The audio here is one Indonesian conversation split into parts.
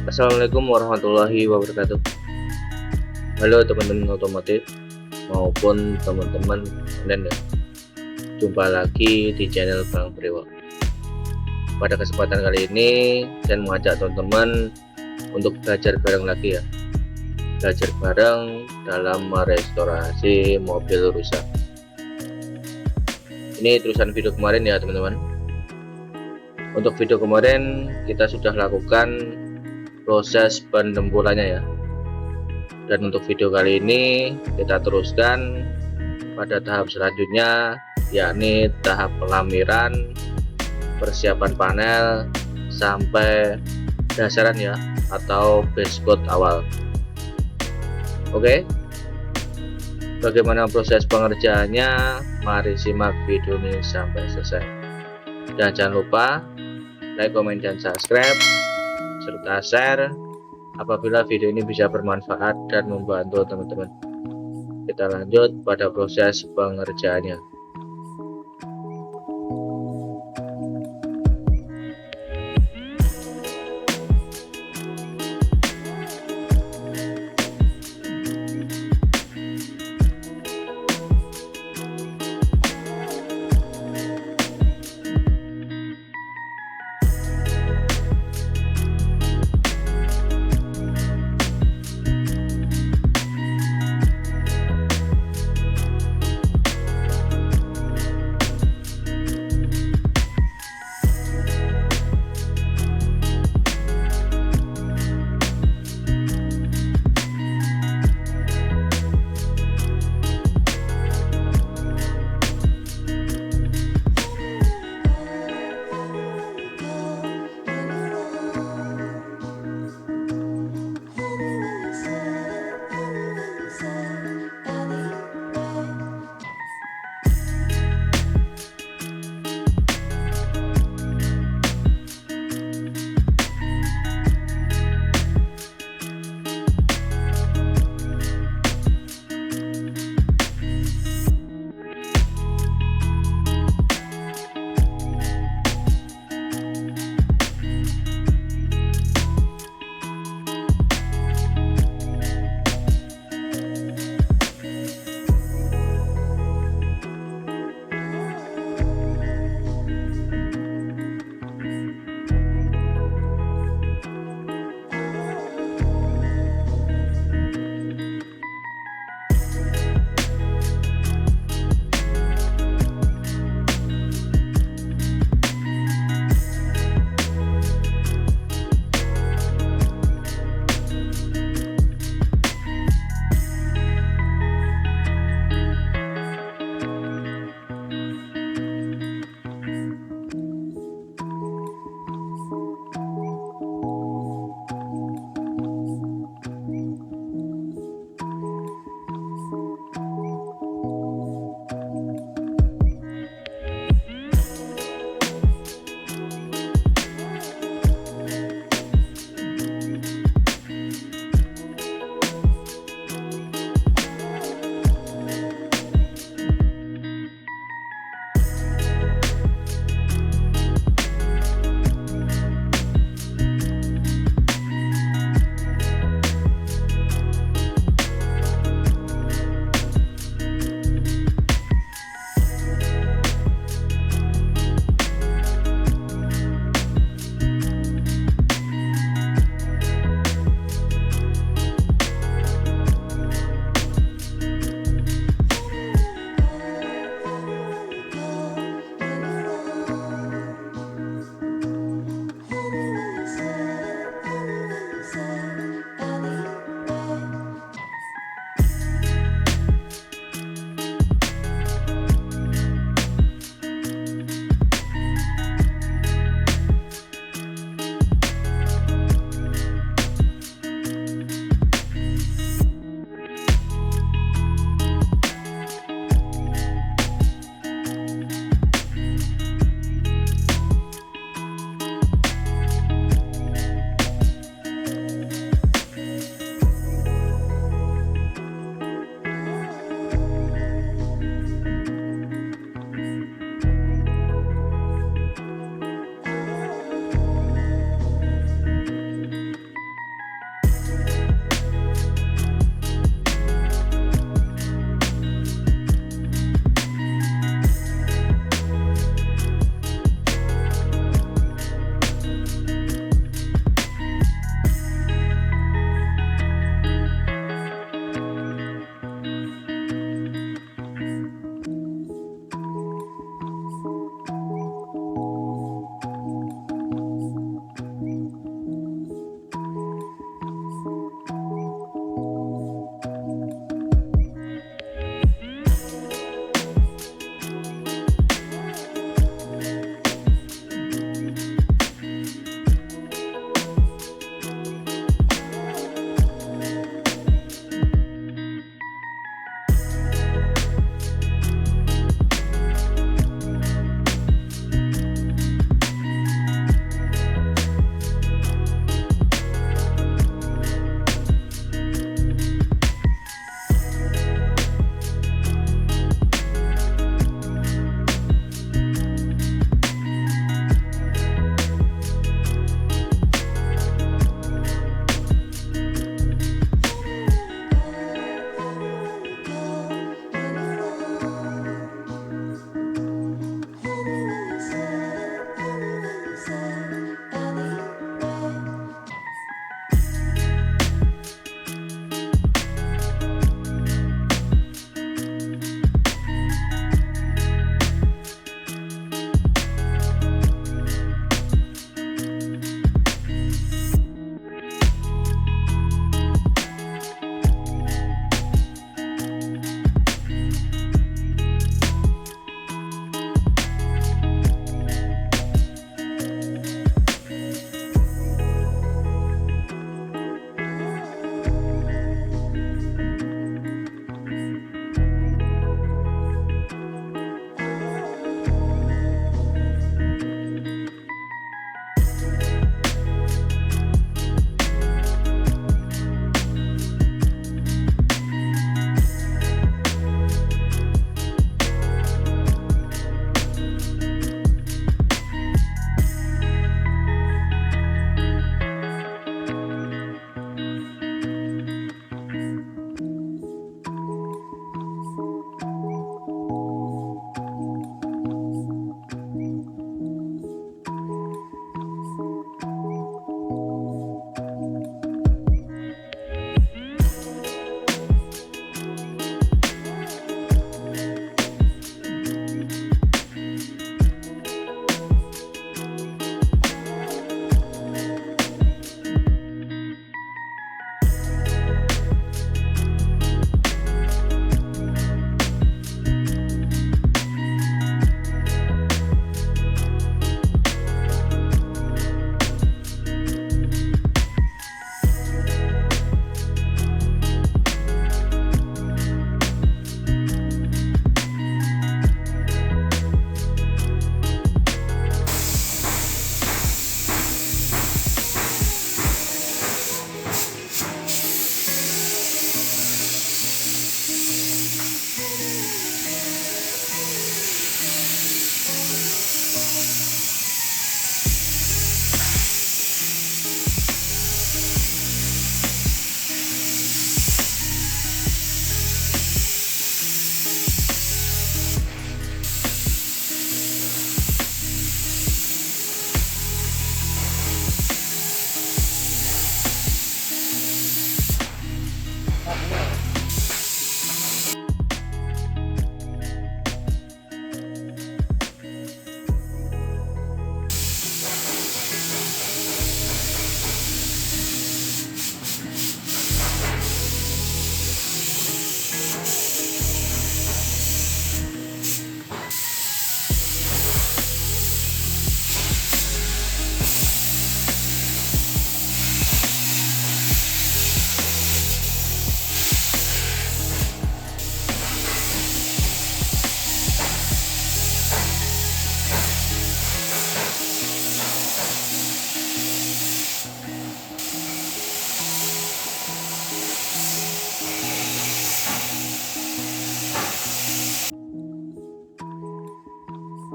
Assalamualaikum warahmatullahi wabarakatuh. Halo teman-teman otomotif maupun teman-teman online ya. Jumpa lagi di channel Bang Brewok. Pada kesempatan kali ini saya mengajak teman-teman untuk belajar bareng lagi ya. Belajar bareng dalam merestorasi mobil rusak. Ini terusan video kemarin ya teman-teman. Untuk video kemarin kita sudah lakukan proses penempurannya ya. Dan untuk video kali ini kita teruskan pada tahap selanjutnya, yakni tahap pelamiran, persiapan panel sampai dasaran ya, atau base coat awal. Oke, bagaimana proses pengerjaannya? Mari simak video ini sampai selesai. Dan jangan lupa like, komen, dan subscribe serta share apabila video ini bisa bermanfaat dan membantu teman-teman. Kita lanjut pada proses pengerjaannya.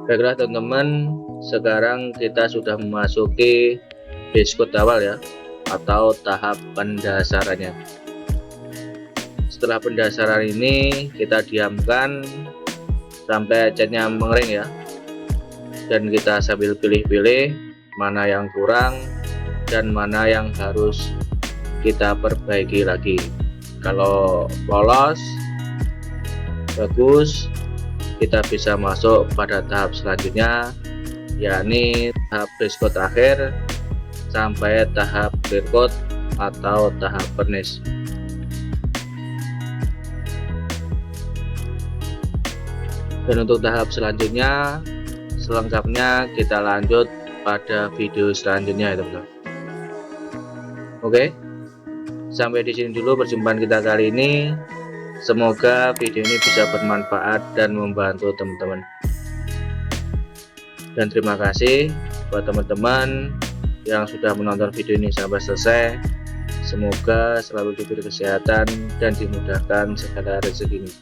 Baiklah teman-teman, sekarang kita sudah memasuki base awal ya, atau tahap pendasarannya. Setelah pendasaran ini kita diamkan sampai catnya mengering ya, dan kita sambil pilih-pilih mana yang kurang dan mana yang harus kita perbaiki lagi. Kalau lolos bagus, kita bisa masuk pada tahap selanjutnya, yakni tahap base coat akhir sampai tahap clear coat atau tahap furnish. Dan untuk tahap selanjutnya selengkapnya kita lanjut pada video selanjutnya ya teman-teman. Oke, sampai di sini dulu perjumpaan kita kali ini. Semoga video ini bisa bermanfaat dan membantu teman-teman. Dan terima kasih buat teman-teman yang sudah menonton video ini sampai selesai. Semoga selalu diberi kesehatan dan dimudahkan segala rezekinya.